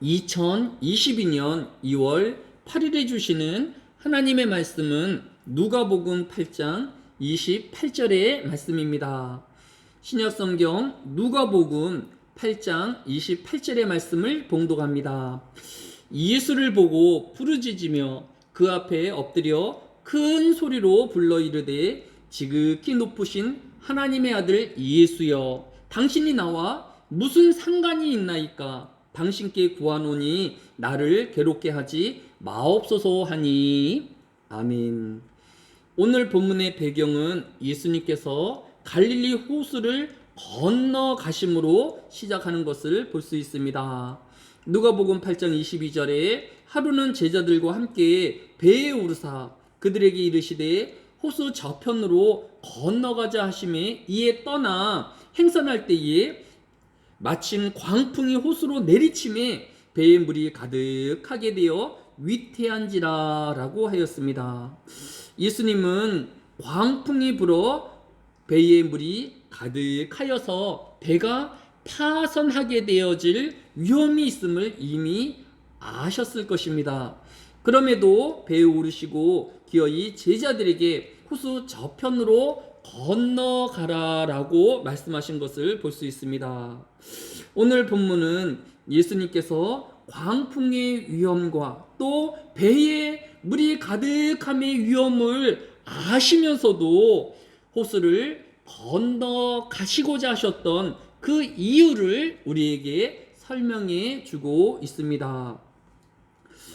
2022년 2월 8일에 주시는 하나님의 말씀은 누가복음 8장 28절의 말씀입니다. 신약성경 누가복음 8장 28절의 말씀을 봉독합니다. 예수를 보고 부르짖으며 그 앞에 엎드려 큰 소리로 불러 이르되 지극히 높으신 하나님의 아들 예수여, 당신이 나와 무슨 상관이 있나이까? 당신께 구하노니 나를 괴롭게 하지 마옵소서 하니. 아멘. 오늘 본문의 배경은 예수님께서 갈릴리 호수를 건너가심으로 시작하는 것을 볼 수 있습니다. 누가복음 8장 22절에 하루는 제자들과 함께 배에 오르사 그들에게 이르시되 호수 저편으로 건너가자 하심에 이에 떠나 행선할 때에 마침 광풍이 호수로 내리침에 배에 물이 가득하게 되어 위태한지라 라고 하였습니다. 예수님은 광풍이 불어 배에 물이 가득하여서 배가 파선하게 되어질 위험이 있음을 이미 아셨을 것입니다. 그럼에도 배에 오르시고 기어이 제자들에게 호수 저편으로 건너가라라고 말씀하신 것을 볼 수 있습니다. 오늘 본문은 예수님께서 광풍의 위험과 또 배에 물이 가득함의 위험을 아시면서도 호수를 건너가시고자 하셨던 그 이유를 우리에게 설명해 주고 있습니다.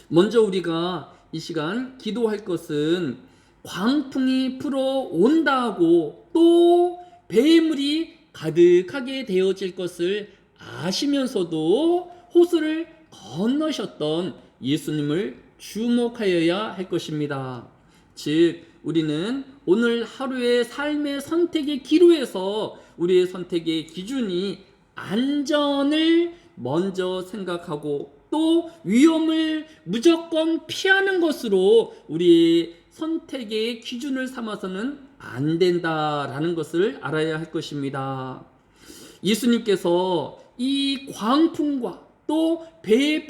먼저 우리가 이 시간 기도할 것은 광풍이 불어온다 하고 또 배물이 가득하게 되어질 것을 아시면서도 호수를 건너셨던 예수님을 주목하여야 할 것입니다. 즉 우리는 오늘 하루의 삶의 선택의 기로에서 우리의 선택의 기준이 안전을 먼저 생각하고 또 위험을 무조건 피하는 것으로 우리의 선택의 기준을 삼아서는 안 된다라는 것을 알아야 할 것입니다. 예수님께서 이 광풍과 또 배의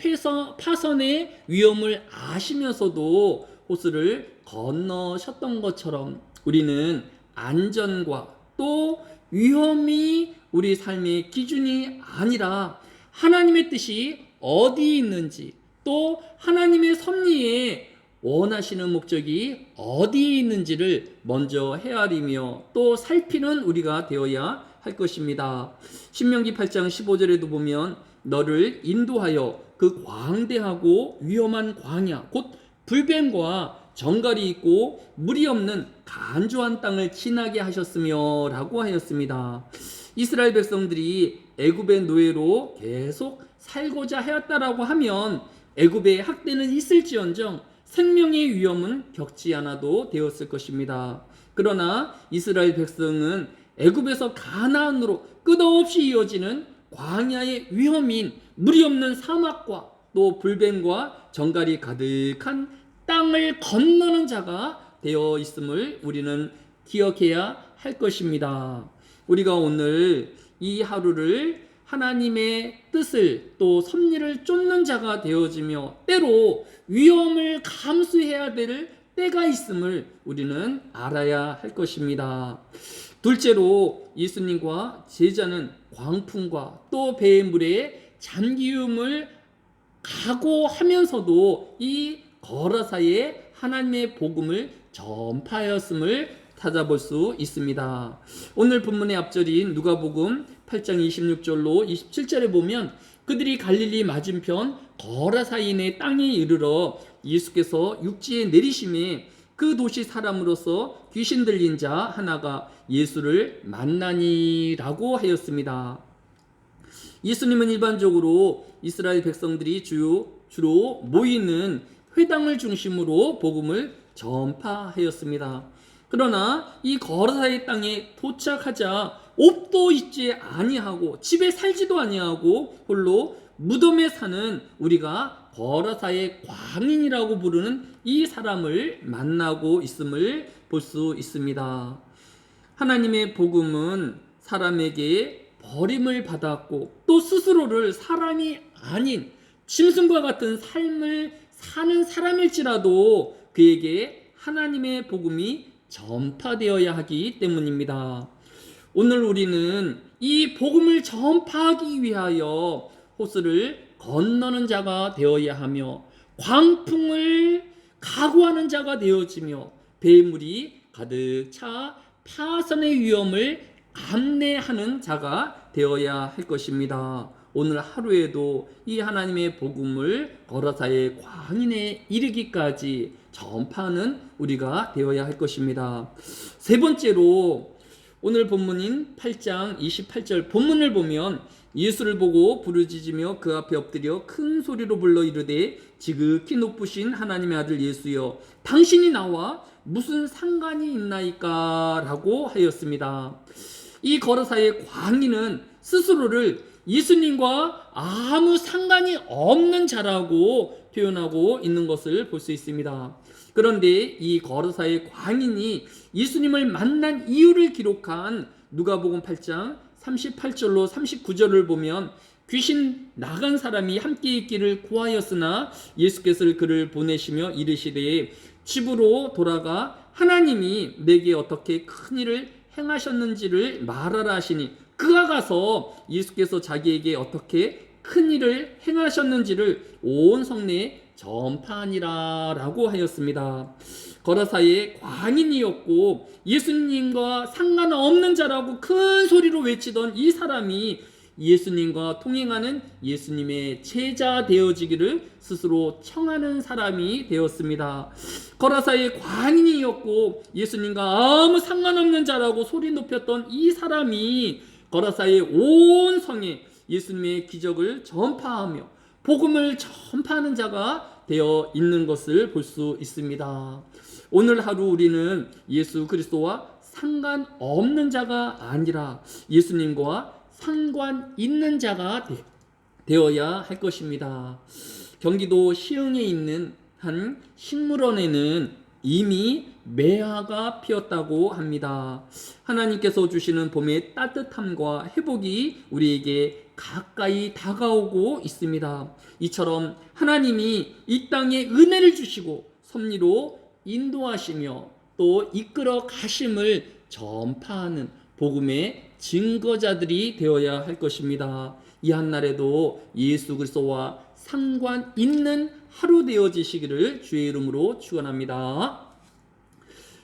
파선의 위험을 아시면서도 호수를 건너셨던 것처럼 우리는 안전과 또 위험이 우리 삶의 기준이 아니라 하나님의 뜻이 어디 있는지 또 하나님의 섭리에 원하시는 목적이 어디에 있는지를 먼저 헤아리며 또 살피는 우리가 되어야 할 것입니다. 신명기 8장 15절에도 보면 너를 인도하여 그 광대하고 위험한 광야 곧 불뱀과 정갈이 있고 물이 없는 간조한 땅을 지나게 하셨으며 라고 하였습니다. 이스라엘 백성들이 애굽의 노예로 계속 살고자 하였다라고 하면 애굽의 학대는 있을지언정 생명의 위험은 겪지 않아도 되었을 것입니다. 그러나 이스라엘 백성은 애굽에서 가나안으로 끝없이 이어지는 광야의 위험인 물이 없는 사막과 또 불뱀과 정갈이 가득한 땅을 건너는 자가 되어 있음을 우리는 기억해야 할 것입니다. 우리가 오늘 이 하루를 하나님의 뜻을 또 섭리를 쫓는 자가 되어지며 때로 위험을 감수해야 될 때가 있음을 우리는 알아야 할 것입니다. 둘째로 예수님과 제자는 광풍과 또 배의 물에 잠기움을 각오하면서도 이 거라사에 하나님의 복음을 전파하였음을 찾아볼 수 있습니다. 오늘 본문의 앞절인 누가복음 8장 26절로 27절에 보면 그들이 갈릴리 맞은편 거라사인의 땅에 이르러 예수께서 육지에 내리심에 그 도시 사람으로서 귀신 들린 자 하나가 예수를 만나니라고 하였습니다. 예수님은 일반적으로 이스라엘 백성들이 주로 모이는 회당을 중심으로 복음을 전파하였습니다. 그러나 이 거라사의 땅에 도착하자 옷도 입지 아니하고 집에 살지도 아니하고 홀로 무덤에 사는 우리가 거라사의 광인이라고 부르는 이 사람을 만나고 있음을 볼 수 있습니다. 하나님의 복음은 사람에게 버림을 받았고 또 스스로를 사람이 아닌 짐승과 같은 삶을 사는 사람일지라도 그에게 하나님의 복음이 전파되어야 하기 때문입니다. 오늘 우리는 이 복음을 전파하기 위하여 호수를 건너는 자가 되어야 하며 광풍을 각오하는 자가 되어지며 배물이 가득 차 파선의 위험을 감내하는 자가 되어야 할 것입니다. 오늘 하루에도 이 하나님의 복음을 거라사의 광인에 이르기까지 전파하는 우리가 되어야 할 것입니다. 세 번째로 오늘 본문인 8장 28절 본문을 보면 예수를 보고 부르짖으며 그 앞에 엎드려 큰 소리로 불러 이르되 지극히 높으신 하나님의 아들 예수여 당신이 나와 무슨 상관이 있나이까 라고 하였습니다. 이 거라사의 광인은 스스로를 예수님과 아무 상관이 없는 자라고 표현하고 있는 것을 볼 수 있습니다. 그런데 이 거라사의 광인이 예수님을 만난 이유를 기록한 누가복음 8장 38절로 39절을 보면 귀신 나간 사람이 함께 있기를 구하였으나 예수께서 그를 보내시며 이르시되 집으로 돌아가 하나님이 내게 어떻게 큰 일을 행하셨는지를 말하라 하시니 그가 가서 예수께서 자기에게 어떻게 큰 일을 행하셨는지를 온 성내에 전파하니라 라고 하였습니다. 거라사의 광인이었고 예수님과 상관없는 자라고 큰 소리로 외치던 이 사람이 예수님과 통행하는 예수님의 제자 되어지기를 스스로 청하는 사람이 되었습니다. 거라사의 광인이었고 예수님과 아무 상관없는 자라고 소리 높였던 이 사람이 거라사의 온 성에 예수님의 기적을 전파하며 복음을 전파하는 자가 되어 있는 것을 볼 수 있습니다. 오늘 하루 우리는 예수 그리스도와 상관없는 자가 아니라 예수님과 상관 있는 자가 되어야 할 것입니다. 경기도 시흥에 있는 한 식물원에는 이미 매화가 피었다고 합니다. 하나님께서 주시는 봄의 따뜻함과 회복이 우리에게 가까이 다가오고 있습니다. 이처럼 하나님이 이 땅에 은혜를 주시고 섭리로 인도하시며 또 이끌어 가심을 전파하는 복음의 증거자들이 되어야 할 것입니다. 이 한날에도 예수 그리스도와 상관 있는 하루 되어지시기를 주의 이름으로 축원합니다.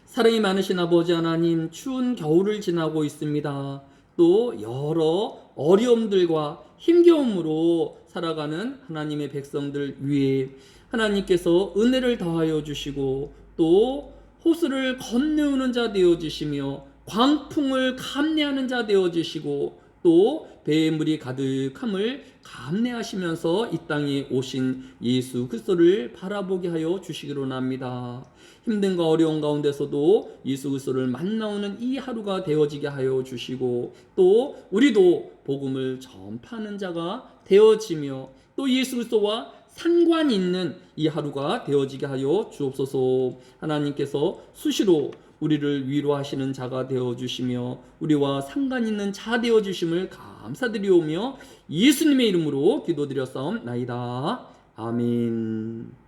사랑이 많으신 아버지 하나님, 추운 겨울을 지나고 있습니다. 또 여러 어려움들과 힘겨움으로 살아가는 하나님의 백성들 위해 하나님께서 은혜를 더하여 주시고 또 호수를 건너오는 자 되어주시며 광풍을 감내하는 자 되어주시고 또 배의 물이 가득함을 감내하시면서 이 땅에 오신 예수 그리스도를 바라보게 하여 주시기로 합니다. 힘든과 어려운 가운데서도 예수 그리스도를 만나오는 이 하루가 되어지게 하여 주시고 또 우리도 복음을 전파하는 자가 되어지며 또 예수 그리스도와 상관 있는 이 하루가 되어지게 하여 주옵소서. 하나님께서 수시로 우리를 위로하시는 자가 되어주시며 우리와 상관 있는 자 되어주심을 감사드리오며 예수님의 이름으로 기도드렸사옵나이다. 아멘.